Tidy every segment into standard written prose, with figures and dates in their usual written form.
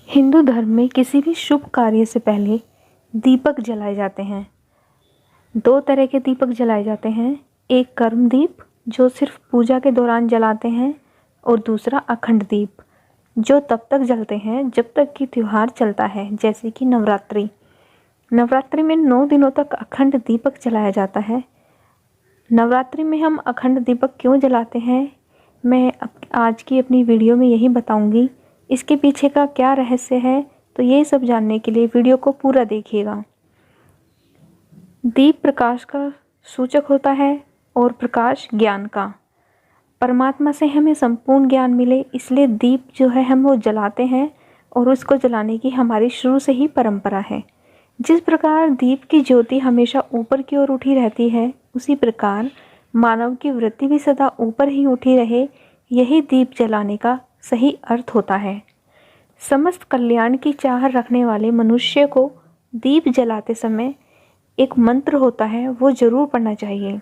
हिंदू धर्म में किसी भी शुभ कार्य से पहले दीपक जलाए जाते हैं। दो तरह के दीपक जलाए जाते हैं, एक कर्म दीप जो सिर्फ पूजा के दौरान जलाते हैं और दूसरा अखंड दीप जो तब तक जलते हैं जब तक कि त्योहार चलता है, जैसे कि नवरात्रि। नवरात्रि में 9 दिनों तक अखंड दीपक जलाया जाता है। नवरात्रि में हम अखंड दीपक क्यों जलाते हैं, मैं आज की अपनी वीडियो में यही बताऊंगी। इसके पीछे का क्या रहस्य है, तो ये सब जानने के लिए वीडियो को पूरा देखिएगा। दीप प्रकाश का सूचक होता है और प्रकाश ज्ञान का। परमात्मा से हमें संपूर्ण ज्ञान मिले, इसलिए दीप जो है हम वो जलाते हैं और उसको जलाने की हमारी शुरू से ही परंपरा है। जिस प्रकार दीप की ज्योति हमेशा ऊपर की ओर उठी रहती है, उसी प्रकार मानव की वृत्ति भी सदा ऊपर ही उठी रहे, यही दीप जलाने का सही अर्थ होता है। समस्त कल्याण की चाह रखने वाले मनुष्य को दीप जलाते समय एक मंत्र होता है, वो जरूर पढ़ना चाहिए।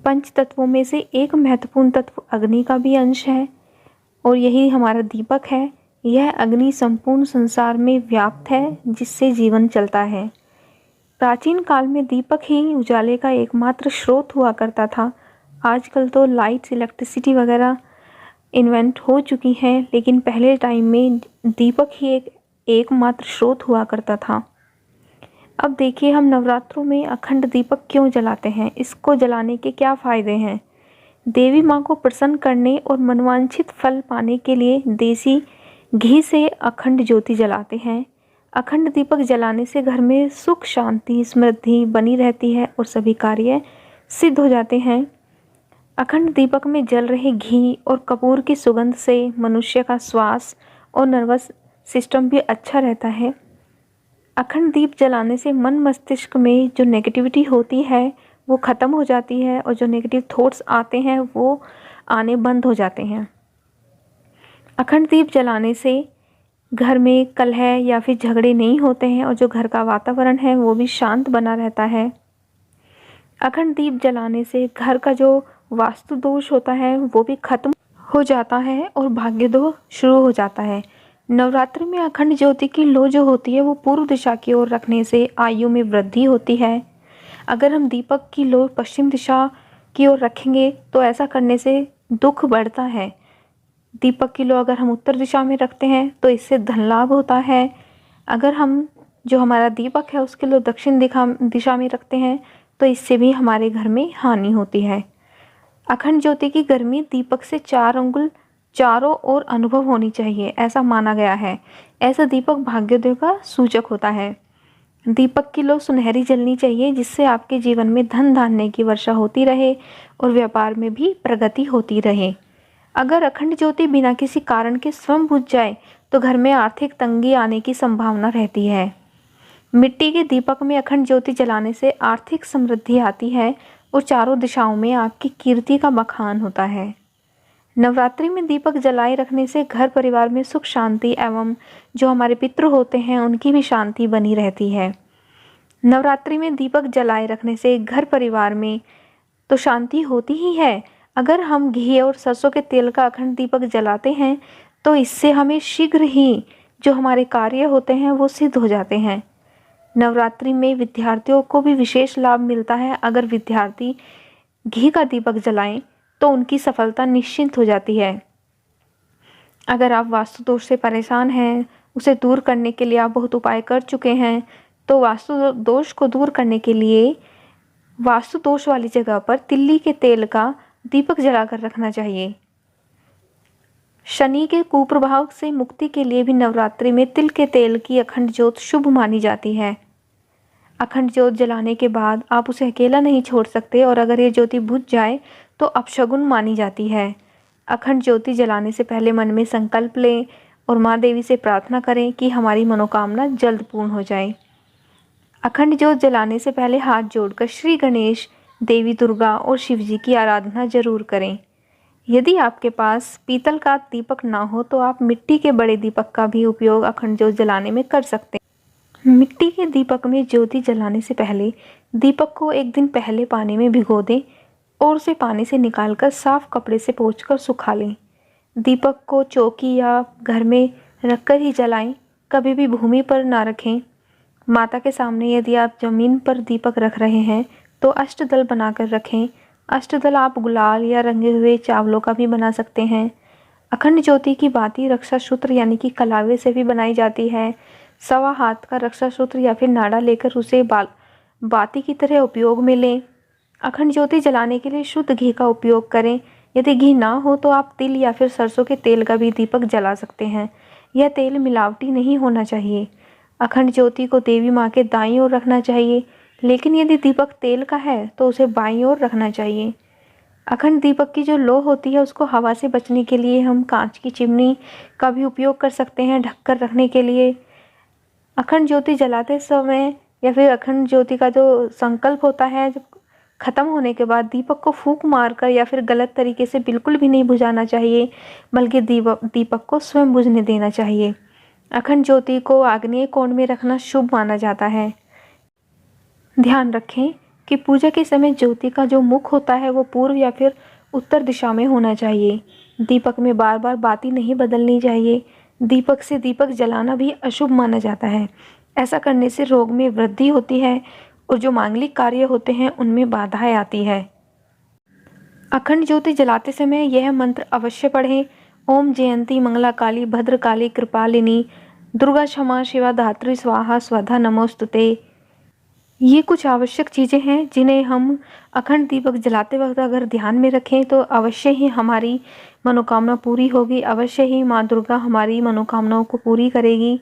पंच तत्वों में से एक महत्वपूर्ण तत्व अग्नि का भी अंश है और यही हमारा दीपक है। यह अग्नि संपूर्ण संसार में व्याप्त है, जिससे जीवन चलता है। प्राचीन काल में दीपक ही उजाले का एकमात्र स्रोत हुआ करता था। आजकल तो लाइट्स, इलेक्ट्रिसिटी वगैरह इन्वेंट हो चुकी हैं, लेकिन पहले टाइम में दीपक ही एकमात्र स्रोत हुआ करता था। अब देखिए, हम नवरात्रों में अखंड दीपक क्यों जलाते हैं, इसको जलाने के क्या फ़ायदे हैं। देवी माँ को प्रसन्न करने और मनवांछित फल पाने के लिए देसी घी से अखंड ज्योति जलाते हैं। अखंड दीपक जलाने से घर में सुख, शांति, समृद्धि बनी रहती है और सभी कार्य सिद्ध हो जाते हैं। अखंड दीपक में जल रहे घी और कपूर की सुगंध से मनुष्य का श्वास और नर्वस सिस्टम भी अच्छा रहता है। अखंड दीप जलाने से मन मस्तिष्क में जो नेगेटिविटी होती है वो ख़त्म हो जाती है और जो नेगेटिव थॉट्स आते हैं वो आने बंद हो जाते हैं। अखंड दीप जलाने से घर में कलह या फिर झगड़े नहीं होते हैं और जो घर का वातावरण है वो भी शांत बना रहता है। अखंड दीप जलाने से घर का जो वास्तु दोष होता है वो भी खत्म हो जाता है और भाग्य दोष शुरू हो जाता है। नवरात्रि में अखंड ज्योति की लो जो होती है वो पूर्व दिशा की ओर रखने से आयु में वृद्धि होती है। अगर हम दीपक की लो पश्चिम दिशा की ओर रखेंगे तो ऐसा करने से दुख बढ़ता है। दीपक की लो अगर हम उत्तर दिशा में रखते हैं तो इससे धन लाभ होता है। अगर हम जो हमारा दीपक है उसकी लो दक्षिण दिशा में रखते हैं तो इससे भी हमारे घर में हानि होती है। अखंड ज्योति की गर्मी दीपक से 4 अंगुल चारों ओर अनुभव होनी चाहिए, ऐसा माना गया है। ऐसा दीपक भाग्योदय का सूचक होता है। दीपक की लो सुनहरी जलनी चाहिए, जिससे आपके जीवन में धन धान्य की वर्षा होती रहे और व्यापार में भी प्रगति होती रहे। अगर अखंड ज्योति बिना किसी कारण के स्वयं बुझ जाए तो घर में आर्थिक तंगी आने की संभावना रहती है। मिट्टी के दीपक में अखंड ज्योति जलाने से आर्थिक समृद्धि आती है और चारों दिशाओं में आपकी कीर्ति का बखान होता है। नवरात्रि में दीपक जलाए रखने से घर परिवार में सुख, शांति एवं जो हमारे पितृ होते हैं उनकी भी शांति बनी रहती है। नवरात्रि में दीपक जलाए रखने से घर परिवार में तो शांति होती ही है। अगर हम घी और सरसों के तेल का अखंड दीपक जलाते हैं तो इससे हमें शीघ्र ही जो हमारे कार्य होते हैं वो सिद्ध हो जाते हैं। नवरात्रि में विद्यार्थियों को भी विशेष लाभ मिलता है। अगर विद्यार्थी घी का दीपक जलाएं तो उनकी सफलता निश्चित हो जाती है। अगर आप वास्तु दोष से परेशान हैं, उसे दूर करने के लिए आप बहुत उपाय कर चुके हैं, तो वास्तु दोष को दूर करने के लिए वास्तु दोष वाली जगह पर तिल्ली के तेल का दीपक जलाकर रखना चाहिए। शनि के कुप्रभाव से मुक्ति के लिए भी नवरात्रि में तिल के तेल की अखंड ज्योत शुभ मानी जाती है। अखंड ज्योत जलाने के बाद आप उसे अकेला नहीं छोड़ सकते और अगर ये ज्योति बुझ जाए तो अपशगुन मानी जाती है। अखंड ज्योति जलाने से पहले मन में संकल्प लें और माँ देवी से प्रार्थना करें कि हमारी मनोकामना जल्द पूर्ण हो जाए। अखंड ज्योत जलाने से पहले हाथ जोड़कर श्री गणेश, देवी दुर्गा और शिव जी की आराधना जरूर करें। यदि आपके पास पीतल का दीपक ना हो तो आप मिट्टी के बड़े दीपक का भी उपयोग अखंड ज्योत जलाने में कर सकते हैं। मिट्टी के दीपक में ज्योति जलाने से पहले दीपक को एक दिन पहले पानी में भिगो दें और उसे पानी से निकालकर साफ कपड़े से पोंछकर सुखा लें। दीपक को चौकी या घर में रखकर ही जलाएं, कभी भी भूमि पर ना रखें। माता के सामने यदि आप जमीन पर दीपक रख रहे हैं तो अष्टदल बनाकर रखें। अष्टदल आप गुलाल या रंगे हुए चावलों का भी बना सकते हैं। अखंड ज्योति की बाती रक्षा सूत्र यानी कि कलावे से भी बनाई जाती है। सवा हाथ का रक्षा सूत्र या फिर नाड़ा लेकर उसे बाती की तरह उपयोग में लें। अखंड ज्योति जलाने के लिए शुद्ध घी का उपयोग करें। यदि घी ना हो तो आप तिल या फिर सरसों के तेल का भी दीपक जला सकते हैं। यह तेल मिलावटी नहीं होना चाहिए। अखंड ज्योति को देवी माँ के दाईं ओर रखना चाहिए, लेकिन यदि दीपक तेल का है तो उसे बाईं ओर रखना चाहिए। अखंड दीपक की जो लो होती है उसको हवा से बचने के लिए हम कांच की चिमनी का भी उपयोग कर सकते हैं ढककर रखने के लिए। अखंड ज्योति जलाते समय या फिर अखंड ज्योति का जो संकल्प होता है, जब ख़त्म होने के बाद दीपक को फूंक मारकर या फिर गलत तरीके से बिल्कुल भी नहीं बुझाना चाहिए, बल्कि दीपक को स्वयं बुझने देना चाहिए। अखंड ज्योति को आग्नेय कोण में रखना शुभ माना जाता है। ध्यान रखें कि पूजा के समय ज्योति का जो मुख होता है वो पूर्व या फिर उत्तर दिशा में होना चाहिए। दीपक में बार बार बाती नहीं बदलनी चाहिए। दीपक से दीपक जलाना भी अशुभ माना जाता है। ऐसा करने से रोग में वृद्धि होती है और जो मांगलिक कार्य होते हैं उनमें बाधाएं आती है। अखंड ज्योति जलाते समय यह मंत्र अवश्य पढ़ें। ओम जयंती मंगला काली भद्रकाली कृपालिनी दुर्गा क्षमा शिवा धात्री स्वाहा स्वधा नमोस्तुते। ये कुछ आवश्यक चीज़ें हैं जिन्हें हम अखंड दीपक जलाते वक्त अगर ध्यान में रखें तो अवश्य ही हमारी मनोकामना पूरी होगी। अवश्य ही माँ दुर्गा हमारी मनोकामनाओं को पूरी करेगी।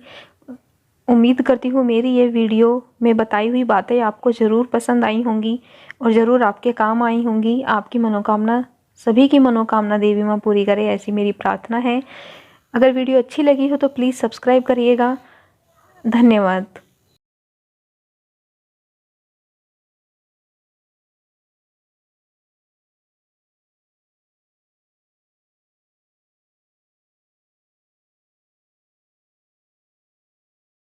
उम्मीद करती हूँ मेरी ये वीडियो में बताई हुई बातें आपको ज़रूर पसंद आई होंगी और ज़रूर आपके काम आई होंगी। आपकी मनोकामना, सभी की मनोकामना देवी माँ पूरी करे, ऐसी मेरी प्रार्थना है। अगर वीडियो अच्छी लगी हो तो प्लीज़ सब्सक्राइब करिएगा। धन्यवाद।